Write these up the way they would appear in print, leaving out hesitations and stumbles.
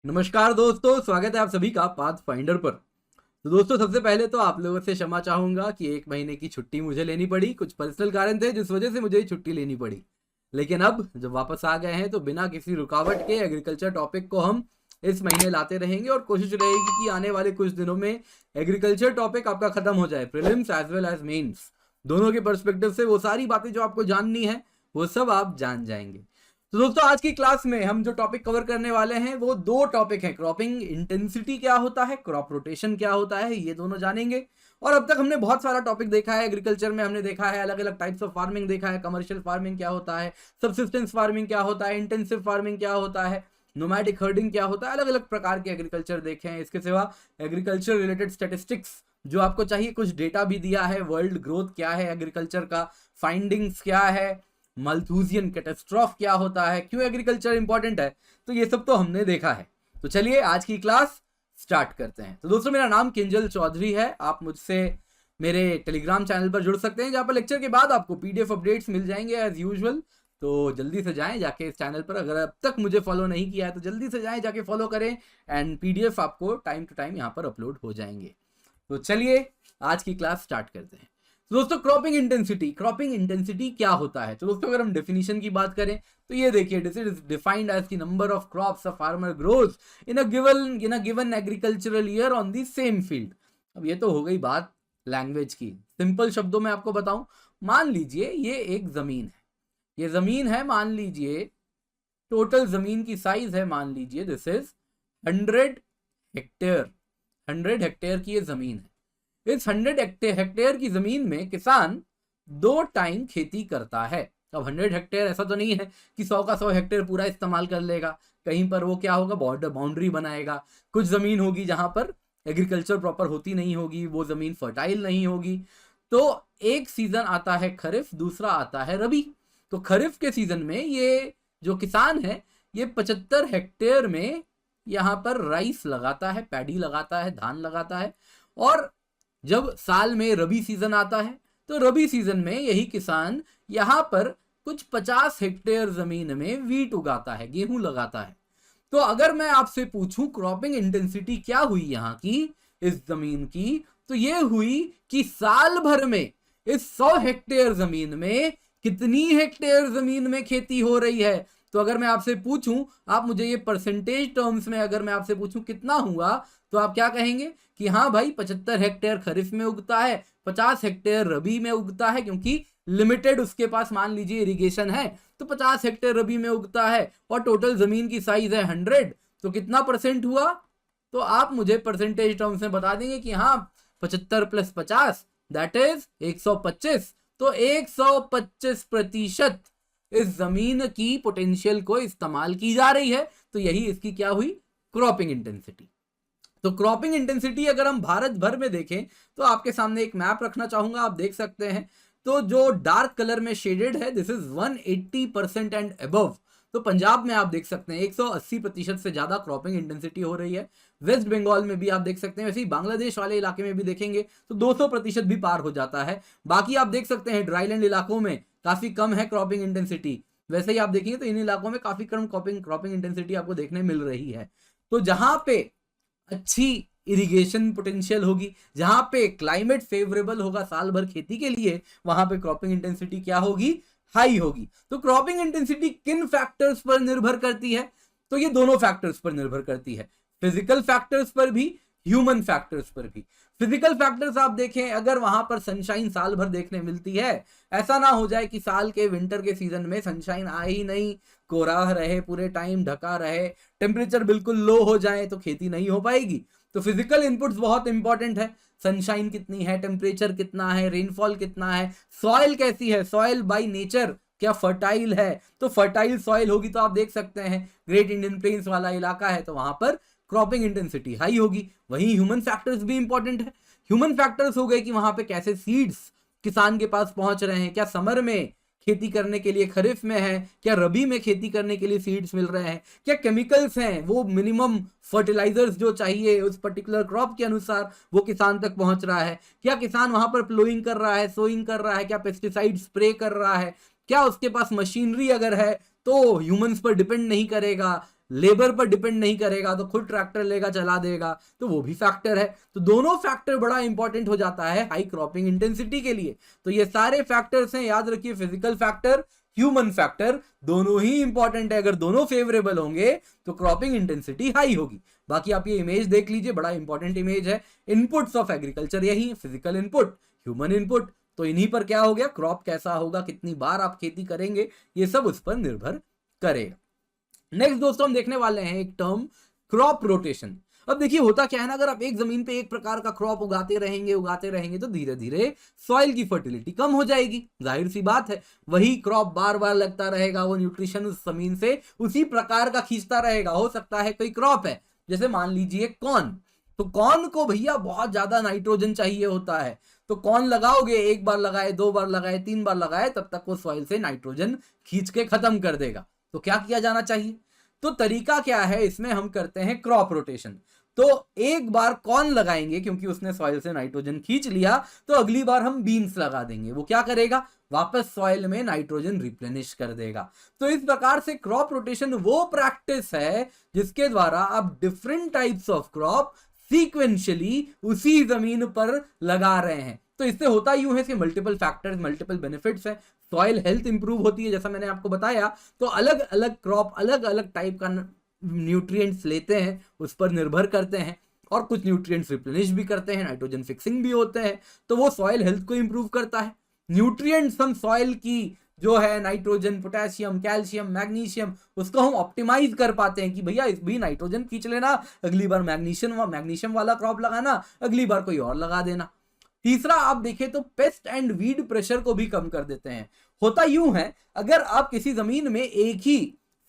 नमस्कार दोस्तों, स्वागत है आप सभी का पाथ फाइंडर पर। तो दोस्तों, सबसे पहले तो आप लोगों से क्षमा चाहूंगा कि 1 महीने की छुट्टी मुझे लेनी पड़ी। कुछ पर्सनल कारण थे जिस वजह से मुझे छुट्टी लेनी पड़ी। लेकिन अब जब वापस आ गए हैं तो बिना किसी रुकावट के एग्रीकल्चर टॉपिक को हम इस महीने लाते रहेंगे और कोशिश रहेगी कि आने वाले कुछ दिनों में एग्रीकल्चर टॉपिक आपका खत्म हो जाए। Prelims as well as mains दोनों के पर्सपेक्टिव से वो सारी बातें जो आपको जाननी है वो सब आप जान जाएंगे। तो दोस्तों, आज की क्लास में हम जो टॉपिक कवर करने वाले हैं वो 2 टॉपिक हैं। क्रॉपिंग इंटेंसिटी क्या होता है, क्रॉप रोटेशन क्या होता है, ये दोनों जानेंगे। और अब तक हमने बहुत सारा टॉपिक देखा है एग्रीकल्चर में। हमने देखा है अलग अलग टाइप्स ऑफ फार्मिंग देखा है। कमर्शियल फार्मिंग क्या होता है, सबसिस्टेंस फार्मिंग क्या होता है, इंटेंसिव फार्मिंग क्या होता है, नोमैडिक हर्डिंग क्या होता है। अलग अलग प्रकार के एग्रीकल्चर देखे हैं। इसके सिवा एग्रीकल्चर रिलेटेड स्टेटिस्टिक्स जो आपको चाहिए, कुछ डेटा भी दिया है। वर्ल्ड ग्रोथ क्या है एग्रीकल्चर का, फाइंडिंग्स क्या है, मल्थूजियन कैटास्ट्रॉफ क्या होता है, क्यों एग्रीकल्चर इंपॉर्टेंट है, तो ये सब तो हमने देखा है। तो चलिए आज की क्लास स्टार्ट करते हैं। तो दोस्तों, मेरा नाम किंजल चौधरी है। आप मुझसे मेरे टेलीग्राम चैनल पर जुड़ सकते हैं, जहां पर लेक्चर के बाद आपको पीडीएफ अपडेट्स मिल जाएंगे एज यूजुअल। तो जल्दी से जाएं जाके इस चैनल पर। अगर अब तक मुझे फॉलो नहीं किया है तो जल्दी से जाएं जाके फॉलो करें, एंड पीडीएफ आपको टाइम टू टाइम यहाँ पर अपलोड हो जाएंगे। तो चलिए आज की क्लास स्टार्ट करते हैं। तो दोस्तों, क्रॉपिंग इंटेंसिटी क्या होता है? तो दोस्तों, अगर हम डेफिनेशन की बात करें तो ये देखिए, this is defined as the number of crops a farmer grows in a given agricultural year on the same field. अब ये तो हो गई बात लैंग्वेज की। सिंपल शब्दों में आपको बताऊं, मान लीजिए ये एक जमीन है। ये जमीन है, मान लीजिए टोटल जमीन की साइज है, मान लीजिए दिस इज 100 हेक्टेयर। 100 हेक्टेयर की ये जमीन है। इस 100 हेक्टेयर की जमीन में किसान 2 टाइम खेती करता है। अब 100 हेक्टेयर ऐसा तो नहीं है कि 100 का 100 हेक्टेयर पूरा इस्तेमाल कर लेगा। कहीं पर वो क्या होगा, बॉर्डर बाउंड्री बनाएगा। कुछ जमीन होगी जहां पर एग्रीकल्चर प्रॉपर होती नहीं होगी, वो जमीन फर्टाइल नहीं होगी। तो एक सीजन आता है खरीफ, दूसरा आता है रबी। तो खरीफ के सीजन में ये जो किसान है ये 75 हेक्टेयर में यहाँ पर राइस लगाता है, पैडी लगाता है, धान लगाता है। और जब साल में रबी सीजन आता है तो रबी सीजन में यही किसान यहां पर कुछ 50 हेक्टेयर जमीन में वीट उगाता है, गेहूं लगाता है। तो अगर मैं आपसे पूछूं क्रॉपिंग इंटेंसिटी क्या हुई यहां की, इस जमीन की, तो ये हुई कि साल भर में इस 100 हेक्टेयर जमीन में कितनी हेक्टेयर जमीन में खेती हो रही है। तो अगर मैं आपसे पूछूं, आप मुझे ये परसेंटेज टर्म्स में अगर मैं आपसे पूछूं कितना हुआ, तो आप क्या कहेंगे कि हाँ भाई 75 हेक्टेयर खरीफ में उगता है, 50 हेक्टेयर रबी में उगता है, क्योंकि लिमिटेड उसके पास मान लीजिए इरिगेशन है, तो 50 हेक्टेयर रबी में उगता है। और टोटल जमीन की साइज है 100, तो कितना परसेंट हुआ? तो आप मुझे परसेंटेज टर्म्स में बता देंगे कि हाँ 75 + 50 दैट इज 125। तो 125% इस जमीन की पोटेंशियल को इस्तेमाल की जा रही है। तो यही इसकी क्या हुई, क्रॉपिंग इंटेंसिटी। तो क्रॉपिंग इंटेंसिटी अगर हम भारत भर में देखें तो आपके सामने एक मैप रखना चाहूंगा, आप देख सकते हैं। तो जो डार्क कलर में शेडेड है दिस इज 180% एंड अबव। तो पंजाब में आप देख सकते हैं 180% से ज्यादा क्रॉपिंग इंटेंसिटी हो रही है। वेस्ट बंगाल में भी आप देख सकते हैं, वैसे ही बांग्लादेश वाले इलाके में भी देखेंगे तो 200% भी पार हो जाता है। बाकी आप देख सकते हैं ड्राईलैंड इलाकों में काफी कम है क्रॉपिंग इंटेंसिटी। वैसे ही आप देखेंगे तो इन इलाकों में काफी कम क्रॉपिंग इंटेंसिटी आपको देखने मिल रही है। तो जहां पे अच्छी इरिगेशन पोटेंशियल होगी, जहां पे क्लाइमेट फेवरेबल होगा साल भर खेती के लिए, वहां पे क्रॉपिंग इंटेंसिटी क्या होगी, हाई होगी। तो क्रॉपिंग इंटेंसिटी किन फैक्टर्स पर निर्भर करती है? तो ये दोनों फैक्टर्स पर निर्भर करती है, फिजिकल फैक्टर्स पर भी, ह्यूमन फैक्टर्स पर भी। फिजिकल फैक्टर्स आप देखें, अगर वहां पर सनशाइन साल भर देखने मिलती है, ऐसा ना हो जाए कि साल के विंटर के सीजन में सनशाइन आए ही नहीं, कोहरा रहे, पूरे टाइम ढका रहे, टेम्परेचर बिल्कुल लो हो जाए, तो खेती नहीं हो पाएगी। तो फिजिकल इनपुट्स बहुत इंपॉर्टेंट है। सनशाइन कितनी है, टेम्परेचर कितना है, रेनफॉल कितना है, सॉइल कैसी है, सॉइल बाय नेचर क्या फर्टाइल है। तो फर्टाइल सॉइल होगी तो आप देख सकते हैं ग्रेट इंडियन प्लेन्स वाला इलाका है तो वहां पर क्रॉपिंग इंटेंसिटी हाई होगी। वहीं ह्यूमन फैक्टर्स भी इंपॉर्टेंट है। ह्यूमन फैक्टर्स हो गए कि वहां पे कैसे सीड्स किसान के पास पहुंच रहे हैं, क्या समर में खेती करने के लिए खरीफ में है, क्या रबी में खेती करने के लिए सीड्स मिल रहे हैं, क्या केमिकल्स हैं, वो मिनिमम फर्टिलाइजर्स जो चाहिए उस पर्टिकुलर क्रॉप के अनुसार वो किसान तक पहुंच रहा है, क्या किसान वहां पर प्लोइंग कर रहा है, सोइंग कर रहा है, क्या पेस्टिसाइड स्प्रे कर रहा है, क्या उसके पास मशीनरी अगर है तो ह्यूमंस पर डिपेंड नहीं करेगा, लेबर पर डिपेंड नहीं करेगा, तो खुद ट्रैक्टर लेगा चला देगा, तो वो भी फैक्टर है। तो दोनों फैक्टर बड़ा इंपॉर्टेंट हो जाता है हाई क्रॉपिंग इंटेंसिटी के लिए। तो ये सारे फैक्टर्स हैं, याद रखिए, फिजिकल फैक्टर, ह्यूमन फैक्टर, दोनों ही इंपॉर्टेंट है। अगर दोनों फेवरेबल होंगे तो क्रॉपिंग इंटेंसिटी हाई होगी। बाकी आप ये इमेज देख लीजिए, बड़ा इंपॉर्टेंट इमेज है। इनपुट्स ऑफ एग्रीकल्चर यही, फिजिकल इनपुट, ह्यूमन इनपुट, तो इन्हीं पर क्या हो गया, क्रॉप कैसा होगा, कितनी बार आप खेती करेंगे, ये सब उस पर निर्भर करेगा। नेक्स्ट दोस्तों हम देखने वाले हैं एक टर्म, क्रॉप रोटेशन। अब देखिए होता क्या है ना, अगर आप एक जमीन पे एक प्रकार का क्रॉप उगाते रहेंगे तो धीरे धीरे सॉइल की फर्टिलिटी कम हो जाएगी, जाहिर सी बात है। वही क्रॉप बार बार लगता रहेगा, वो न्यूट्रिशन उस जमीन से उसी प्रकार का खींचता रहेगा। हो सकता है कोई क्रॉप है, जैसे मान लीजिए कॉर्न, तो कॉर्न को भैया बहुत ज्यादा नाइट्रोजन चाहिए होता है, तो कॉर्न लगाओगे, एक बार लगाए, 2 बार लगाए, 3 बार लगाए, तब तक वो सॉइल से नाइट्रोजन खींच के खत्म कर देगा। तो क्या किया जाना चाहिए, तो तरीका क्या है, इसमें हम करते हैं क्रॉप रोटेशन। तो एक बार कॉर्न लगाएंगे क्योंकि उसने सॉइल से नाइट्रोजन खींच लिया, तो अगली बार हम बीन्स लगा देंगे, वो क्या करेगा, वापस सॉइल में नाइट्रोजन रिप्लेनिश कर देगा। तो इस प्रकार से क्रॉप रोटेशन वो प्रैक्टिस है जिसके द्वारा आप different types of crop sequentially उसी जमीन पर लगा रहे हैं। तो इससे होता यूं है कि मल्टीपल फैक्टर्स, मल्टीपल बेनिफिट्स है, सॉइल हेल्थ इंप्रूव होती है, जैसा मैंने आपको बताया। तो अलग अलग क्रॉप अलग अलग टाइप का न्यूट्रिएंट्स लेते हैं, उस पर निर्भर करते हैं, और कुछ न्यूट्रिएंट्स रिप्लेनिश भी करते हैं, नाइट्रोजन फिक्सिंग भी होते हैं, तो वो सॉइल हेल्थ को इंप्रूव करता है। न्यूट्रिएंट्स हम सॉइल की जो है नाइट्रोजन, पोटेशियम, कैल्शियम, मैग्नीशियम, उसको हम ऑप्टिमाइज कर पाते हैं कि भैया इस भी नाइट्रोजन खींच लेना, अगली बार मैग्नीशियम वाला क्रॉप लगाना, अगली बार कोई और लगा देना। तीसरा आप देखें तो पेस्ट एंड वीड प्रेशर को भी कम कर देते हैं। होता यूं है, अगर आप किसी जमीन में एक ही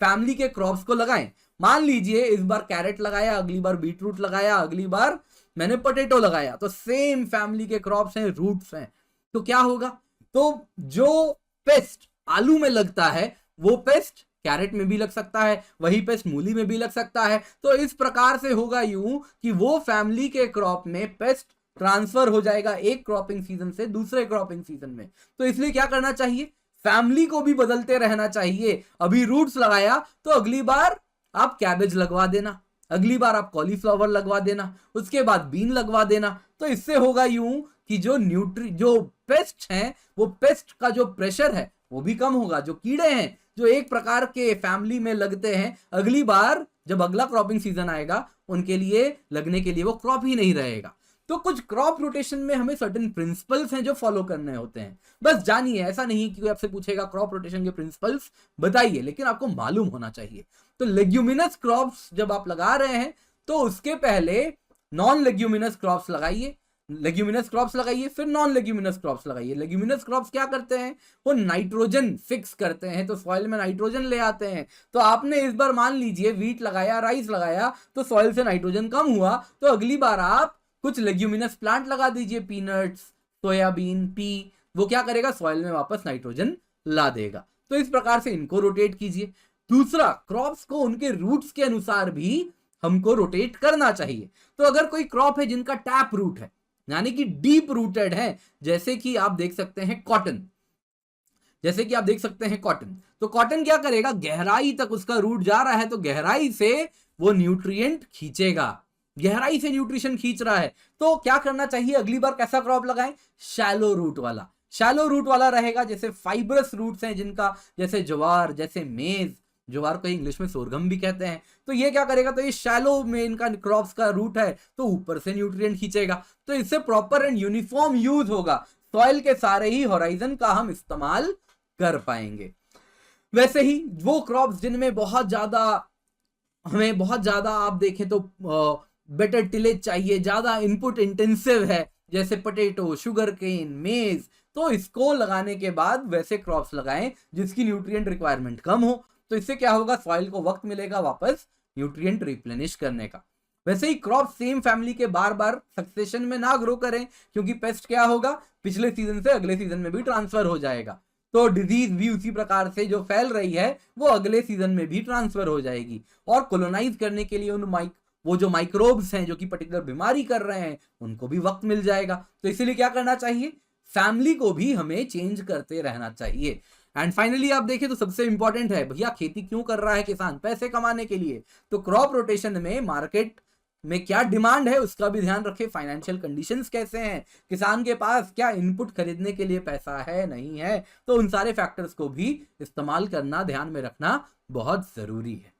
फैमिली के क्रॉप्स को लगाएं, मान लीजिए इस बार कैरेट लगाया, अगली बार बीटरूट लगाया, अगली बार मैंने पोटैटो लगाया, तो सेम फैमिली के क्रॉप्स हैं, रूट्स हैं, तो क्या होगा, तो जो पेस्ट आलू में लगता है वो पेस्ट कैरेट में भी लग सकता है, वही पेस्ट मूली में भी लग सकता है। तो इस प्रकार से होगा यूं कि वो फैमिली के क्रॉप में पेस्ट ट्रांसफर हो जाएगा एक क्रॉपिंग सीजन से दूसरे क्रॉपिंग सीजन में। तो इसलिए क्या करना चाहिए, फैमिली को भी बदलते रहना चाहिए। अभी रूट्स लगाया तो अगली बार आप कैबेज लगवा देना, अगली बार आप कॉलीफ्लावर लगवा देना, उसके बाद बीन लगवा देना। तो इससे होगा यूं कि जो पेस्ट हैं, वो पेस्ट का जो प्रेशर है वो भी कम होगा। जो कीड़े हैं जो एक प्रकार के फैमिली में लगते हैं, अगली बार जब अगला क्रॉपिंग सीजन आएगा उनके लिए लगने के लिए वो क्रॉप ही नहीं रहेगा। तो कुछ क्रॉप रोटेशन में हमें सर्टेन प्रिंसिपल्स हैं जो फॉलो करने होते हैं, बस जानिए। ऐसा नहीं कि कोई आपसे पूछेगा क्रॉप रोटेशन के प्रिंसिपल्स बताइए, लेकिन आपको मालूम होना चाहिए। तो लेग्यूमिनस क्रॉप्स जब आप लगा रहे हैं तो उसके पहले नॉन लेग्यूमिनस क्रॉप्स लगाइए, लेग्यूमिनस क्रॉप्स लगाइए, फिर नॉन लेग्यूमिनस क्रॉप्स लगाइए। लेग्यूमिनस क्रॉप्स क्या करते हैं, वो नाइट्रोजन फिक्स करते हैं, तो सॉइल में नाइट्रोजन ले आते हैं। तो आपने इस बार मान लीजिए व्हीट लगाया, राइस लगाया, तो सॉइल से नाइट्रोजन कम हुआ, तो अगली बार आप कुछ लेग्यूमिनस प्लांट लगा दीजिए, पीनट्स, सोयाबीन, पी, वो क्या करेगा, सॉइल में वापस नाइट्रोजन ला देगा। तो इस प्रकार से इनको रोटेट कीजिए। दूसरा, क्रॉप्स को उनके रूट्स के अनुसार भी हमको रोटेट करना चाहिए। तो अगर कोई क्रॉप है जिनका टैप रूट है, यानी कि डीप रूटेड है, जैसे कि आप देख सकते हैं कॉटन, तो कॉटन क्या करेगा, गहराई तक उसका रूट जा रहा है, तो गहराई से वो न्यूट्रिएंट खींचेगा, गहराई से न्यूट्रिशन खींच रहा है। तो क्या करना चाहिए, अगली बार कैसा क्रॉप लगाएं, शैलो रूट वाला रहेगा। जैसे फाइबरस रूट्स हैं जिनका, जैसे ज्वार, जैसे मेज, ज्वार को इंग्लिश में सोरगम भी कहते हैं, तो ये क्या करेगा, तो ये शैलो में इनका क्रॉप्स का रूट है, तो ऊपर से न्यूट्रिएंट खींचेगा। तो इससे प्रॉपर एंड यूनिफॉर्म यूज होगा, सॉइल के सारे ही होराइजन का हम इस्तेमाल कर पाएंगे। वैसे ही वो क्रॉप्स जिनमें हमें बहुत ज्यादा आप देखें तो बेटर टिलेज चाहिए, ज्यादा इनपुट इंटेंसिव है, जैसे पोटैटो, शुगर केन, मेज, तो इसको लगाने के बाद वैसे क्रॉप्स लगाएं जिसकी न्यूट्रिएंट रिक्वायरमेंट कम हो। तो इससे क्या होगा, सॉइल को वक्त मिलेगा वापस न्यूट्रिएंट रिप्लेनिश करने का। वैसे ही क्रॉप सेम फैमिली के बार बार सक्सेशन में ना ग्रो करें, क्योंकि पेस्ट क्या होगा, पिछले सीजन से अगले सीजन में भी ट्रांसफर हो जाएगा। तो डिजीज भी उसी प्रकार से जो फैल रही है वो अगले सीजन में भी ट्रांसफर हो जाएगी। और कोलोनाइज करने के लिए वो जो माइक्रोब्स हैं जो कि पर्टिकुलर बीमारी कर रहे हैं, उनको भी वक्त मिल जाएगा। तो इसीलिए क्या करना चाहिए, फैमिली को भी हमें चेंज करते रहना चाहिए। एंड फाइनली आप देखें तो सबसे इंपॉर्टेंट है, भैया खेती क्यों कर रहा है किसान? पैसे कमाने के लिए। तो क्रॉप रोटेशन में मार्केट में क्या डिमांड है उसका भी ध्यान रखें, फाइनेंशियल कंडीशंस कैसे हैं, किसान के पास क्या इनपुट खरीदने के लिए पैसा है नहीं है, तो उन सारे फैक्टर्स को भी इस्तेमाल करना, ध्यान में रखना बहुत जरूरी है।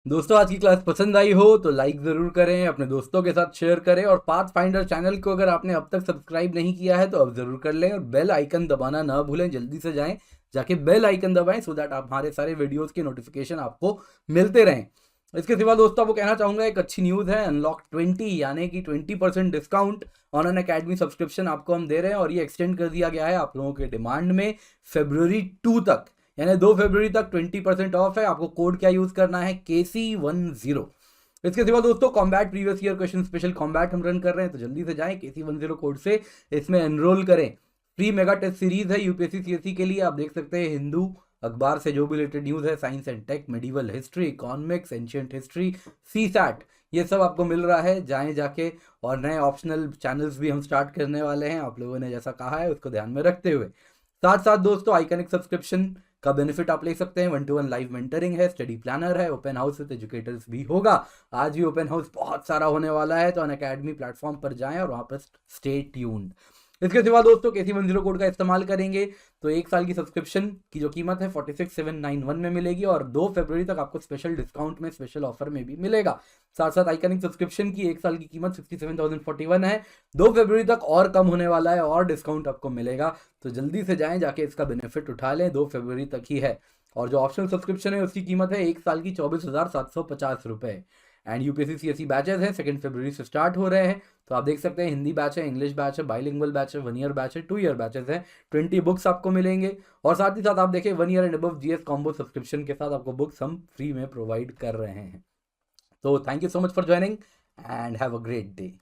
दोस्तों आज की क्लास पसंद आई हो तो लाइक जरूर करें, अपने दोस्तों के साथ शेयर करें, और पाथफाइंडर चैनल को अगर आपने अब तक सब्सक्राइब नहीं किया है तो अब जरूर कर लें, और बेल आइकन दबाना ना भूलें। जल्दी से जाएं, जाके बेल आइकन दबाएं सो दैट आप हमारे सारे वीडियोस के नोटिफिकेशन आपको मिलते रहें। इसके सिवा दोस्तों आपको कहना चाहूंगा, एक अच्छी न्यूज़ है, अनलॉक 20 यानी कि 20% discount on an academy subscription आपको हम दे रहे हैं, और ये एक्सटेंड कर दिया गया है आप लोगों के डिमांड में February 2 तक, यानी 2 फरवरी तक 20% ऑफ है। आपको कोड क्या यूज करना है? KC10। इसके सिवा दोस्तों combat previous year question special combat हम रन कर रहे हैं, तो जल्दी से जाएं KC10 कोड से इसमें एनरोल करें। फ्री मेगा टेस्ट सीरीज है यूपीएससी सीएससी के लिए, आप देख सकते हैं हिंदू अखबार से जो भी रिलेटेड न्यूज़ है, science and tech, medieval history, economics, ancient history, CSAT, ये सब आपको मिल रहा है, जाएं जाके। और नए ऑप्शनल चैनल्स भी हम स्टार्ट करने वाले हैं, आप लोगों ने जैसा कहा है उसको ध्यान में रखते हुए। साथ साथ दोस्तों आइकनिक सब्सक्रिप्शन का बेनिफिट आप ले सकते हैं, 1-to-1 लाइव मेंटरिंग है, स्टडी प्लानर है, ओपन हाउस विद एजुकेटर्स भी होगा। आज भी ओपन हाउस बहुत सारा होने वाला है, तो अनअकैडमी प्लेटफॉर्म पर जाएं और वहाँ पर स्टे ट्यून्ड। इसके सिवा दोस्तों KC10 कोड का इस्तेमाल करेंगे तो 1 साल की सब्सक्रिप्शन की जो कीमत है 46,791 में मिलेगी, और 2 फरवरी तक आपको स्पेशल डिस्काउंट में, स्पेशल ऑफर में भी मिलेगा। साथ साथ आइकनिक सब्सक्रिप्शन की 1 साल की कीमत 67,041 है, 2 फरवरी तक और कम होने वाला है और डिस्काउंट आपको मिलेगा, तो जल्दी से जाएं जाके इसका बेनिफिट उठा लें, 2 फरवरी तक ही है। और जो ऑप्शनल सब्सक्रिप्शन है उसकी कीमत है 1 साल की 24,750 रुपये। एंड यूपीएससी सीएससी बैचेस हैं, 2 फरवरी से स्टार्ट हो रहे हैं, तो आप देख सकते हैं हिंदी बैच है, इंग्लिश बैच है, बाइलिंगुअल बैच है, 1 ईयर बैच है, 2 ईयर बैचेस हैं, 20 बुक्स आपको मिलेंगे। और साथ ही साथ आप देखें 1 year and above GS combo subscription के साथ आपको बुक्स हम फ्री में प्रोवाइड कर रहे हैं। तो thank you so much for joining and have a great day.